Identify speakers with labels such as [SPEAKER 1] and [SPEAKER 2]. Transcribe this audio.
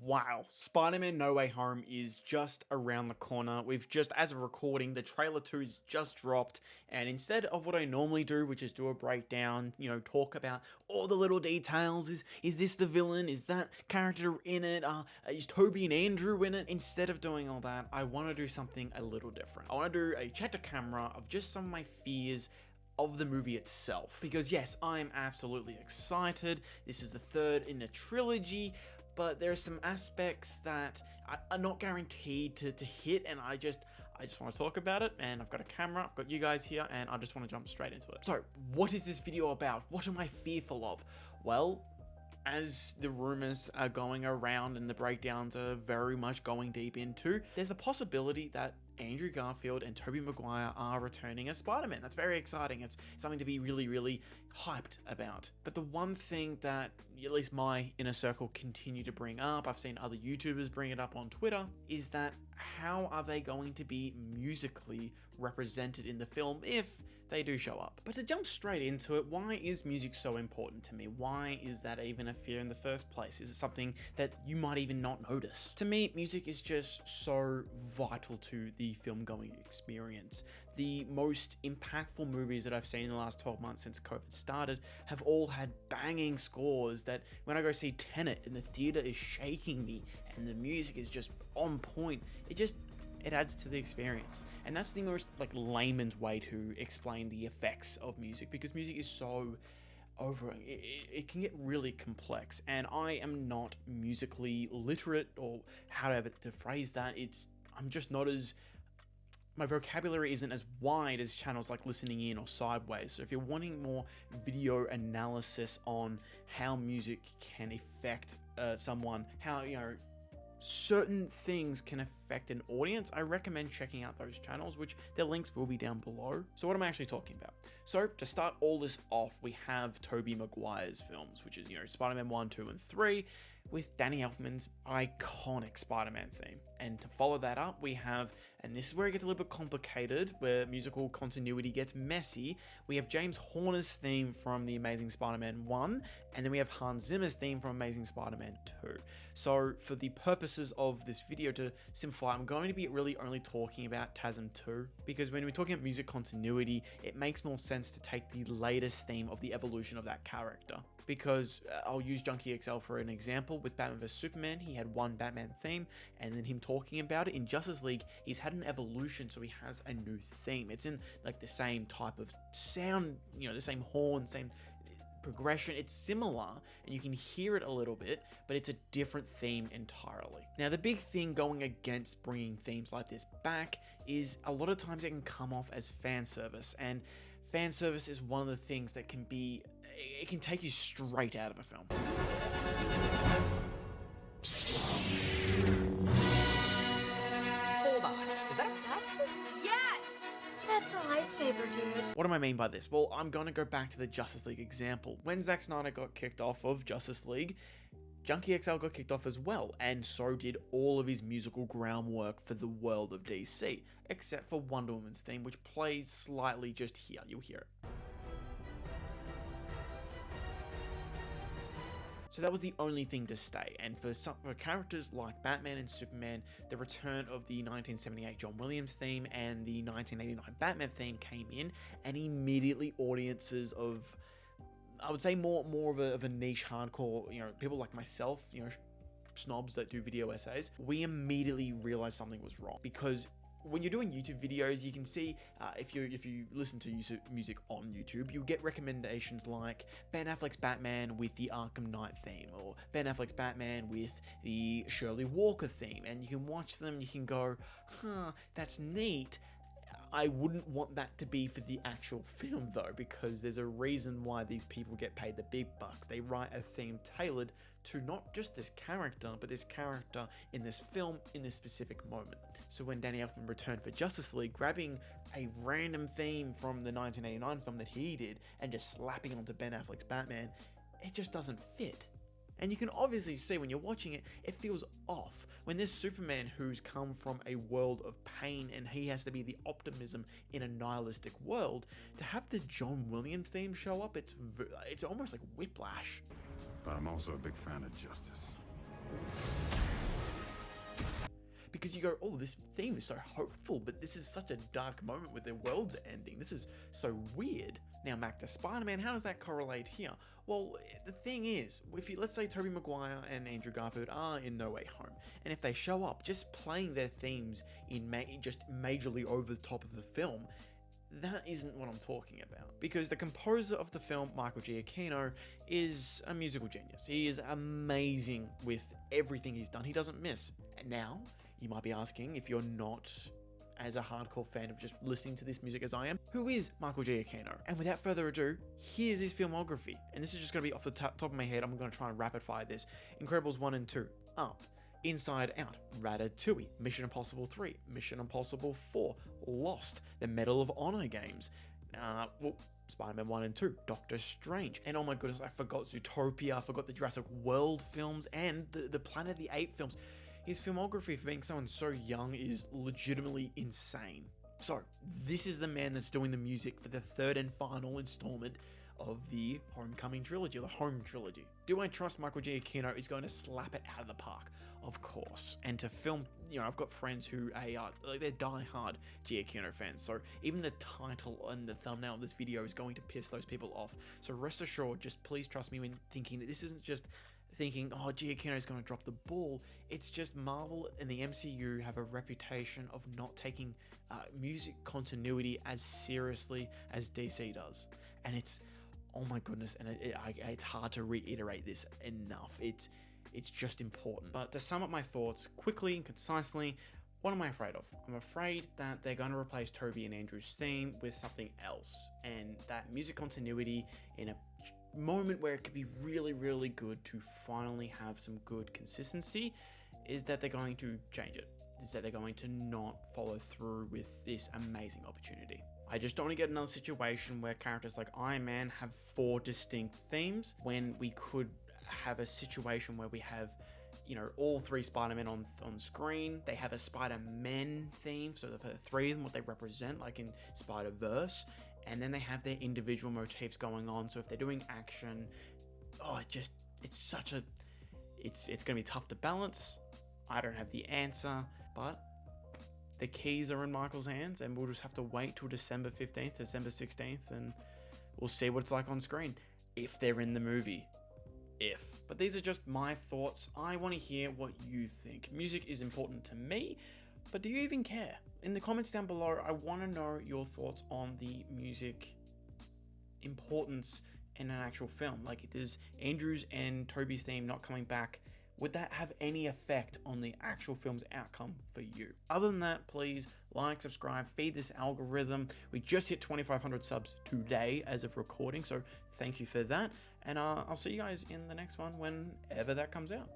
[SPEAKER 1] Wow, Spider-Man No Way Home is just around the corner. We've just, as of recording, the trailer 2 is just dropped, and instead of what I normally do, which is do a breakdown, talk about all the little details, is this the villain, is that character in it, is Toby and Andrew in it? Instead of doing all that, I want to do something a little different. I want to do a check to camera of just some of my fears of the movie itself. Because yes, I'm absolutely excited. This is the third in a trilogy, but there are some aspects that are not guaranteed to hit, and I just want to talk about it, and I've got a camera, I've got you guys here, and I just want to jump straight into it. So, what is this video about? What am I fearful of? Well, as the rumors are going around and the breakdowns are very much going deep into, there's a possibility that Andrew Garfield and Tobey Maguire are returning as Spider-Man. That's very exciting. It's something to be really, really hyped about. But the one thing that at least my inner circle continue to bring up, I've seen other YouTubers bring it up on Twitter, is that how are they going to be musically represented in the film if they do show up? But to jump straight into it, why is music so important to me? Why is that even a fear in the first place? Is it something that you might even not notice? To me, music is just so vital to the film-going experience. The most impactful movies that I've seen in the last 12 months since COVID started have all had banging scores that when I go see Tenet and the theater is shaking me and the music is just on point, it adds to the experience. And that's the most layman's way to explain the effects of music, because music is so it can get really complex, and I am not musically literate, or however to phrase that. I'm just not as, my vocabulary isn't as wide as channels like Listening In or Sideways. So if you're wanting more video analysis on how music can affect someone, how certain things can affect an audience, I recommend checking out those channels, which their links will be down below. So what am I actually talking about? So to start all this off, we have Tobey Maguire's films, which is, Spider-Man 1, 2, and 3, with Danny Elfman's iconic Spider-Man theme. And to follow that up, we have, and this is where it gets a little bit complicated, where musical continuity gets messy, we have James Horner's theme from The Amazing Spider-Man 1, and then we have Hans Zimmer's theme from Amazing Spider-Man 2. So for the purposes of this video, to simplify, I'm going to be really only talking about TASM 2, because when we're talking about music continuity, it makes more sense to take the latest theme of the evolution of that character. Because I'll use Junkie XL for an example. With Batman vs Superman, he had one Batman theme, and then him talking about it. In Justice League, he's had an evolution, so he has a new theme. It's in the same type of sound, the same horn, same progression. It's similar, and you can hear it a little bit, but it's a different theme entirely. Now, the big thing going against bringing themes like this back is a lot of times it can come off as fan service, and fan service is one of the things that it can take you straight out of a film.
[SPEAKER 2] Hold on, is that a lightsaber? Yes! That's a lightsaber, dude.
[SPEAKER 1] What do I mean by this? Well, I'm going to go back to the Justice League example. When Zack Snyder got kicked off of Justice League, Junkie XL got kicked off as well, and so did all of his musical groundwork for the world of DC, except for Wonder Woman's theme, which plays slightly just here. You'll hear it. So that was the only thing to stay, and for characters like Batman and Superman, the return of the 1978 John Williams theme and the 1989 Batman theme came in, and immediately audiences of, I would say more of a niche hardcore, people like myself, snobs that do video essays, we immediately realized something was wrong. Because when you're doing YouTube videos, you can see, if you listen to music on YouTube, you'll get recommendations like Ben Affleck's Batman with the Arkham Knight theme, or Ben Affleck's Batman with the Shirley Walker theme, and you can watch them, you can go, that's neat. I wouldn't want that to be for the actual film though, because there's a reason why these people get paid the big bucks. They write a theme tailored to not just this character, but this character in this film in this specific moment. So when Danny Elfman returned for Justice League, grabbing a random theme from the 1989 film that he did and just slapping onto Ben Affleck's Batman, it just doesn't fit. And you can obviously see when you're watching it, it feels off. When there's Superman who's come from a world of pain and he has to be the optimism in a nihilistic world, to have the John Williams theme show up, it's almost like whiplash.
[SPEAKER 3] But I'm also a big fan of justice.
[SPEAKER 1] because you go, oh, this theme is so hopeful, but this is such a dark moment with their worlds ending. This is so weird. Now back to Spider-Man, how does that correlate here? Well, the thing is, if you, let's say Tobey Maguire and Andrew Garfield are in No Way Home, and if they show up just playing their themes in just majorly over the top of the film, that isn't what I'm talking about. Because the composer of the film, Michael Giacchino, is a musical genius. He is amazing with everything he's done. He doesn't miss. And now, you might be asking, if you're not as a hardcore fan of just listening to this music as I am, who is Michael Giacchino? And without further ado, here's his filmography. And this is just going to be off the top of my head. I'm going to try and rapid fire this. Incredibles 1 and 2, Up, Inside Out, Ratatouille, Mission Impossible 3, Mission Impossible 4, Lost, the Medal of Honor games, Spider-Man 1 and 2, Doctor Strange, and oh my goodness, I forgot Zootopia, I forgot the Jurassic World films, and the Planet of the Apes films. His filmography for being someone so young is legitimately insane. So, this is the man that's doing the music for the third and final installment of the Homecoming trilogy, the Home trilogy. Do I trust Michael Giacchino is going to slap it out of the park? Of course. And to film, I've got friends who are, they're die-hard Giacchino fans, so even the title and the thumbnail of this video is going to piss those people off. So rest assured, just please trust me when thinking that this isn't just thinking, oh, Giacchino is going to drop the ball. It's just Marvel and the MCU have a reputation of not taking music continuity as seriously as DC does. And it's, oh my goodness, and it's hard to reiterate this enough. It's just important. But to sum up my thoughts quickly and concisely, what am I afraid of? I'm afraid that they're going to replace Tobey and Andrew's theme with something else, and that music continuity in a moment where it could be really, really good to finally have some good consistency is that they're going to change it. Is that they're going to not follow through with this amazing opportunity. I just don't want to get another situation where characters like Iron Man have 4 distinct themes when we could have a situation where we have, all 3 Spider-Men on screen. They have a Spider-Man theme, so for the 3 of them, what they represent, like in Spider-Verse, and then they have their individual motifs going on. So if they're doing action, it's going to be tough to balance. I don't have the answer, but the keys are in Michael's hands, and we'll just have to wait till December 15th, December 16th, and we'll see what it's like on screen. If they're in the movie. But these are just my thoughts. I want to hear what you think. Music is important to me, but do you even care? In the comments down below, I want to know your thoughts on the music importance in an actual film. Like, does Andrew's and Tobey's theme not coming back, would that have any effect on the actual film's outcome for you? Other than that, please like, subscribe, feed this algorithm. We just hit 2,500 subs today as of recording, so thank you for that. And I'll see you guys in the next one whenever that comes out.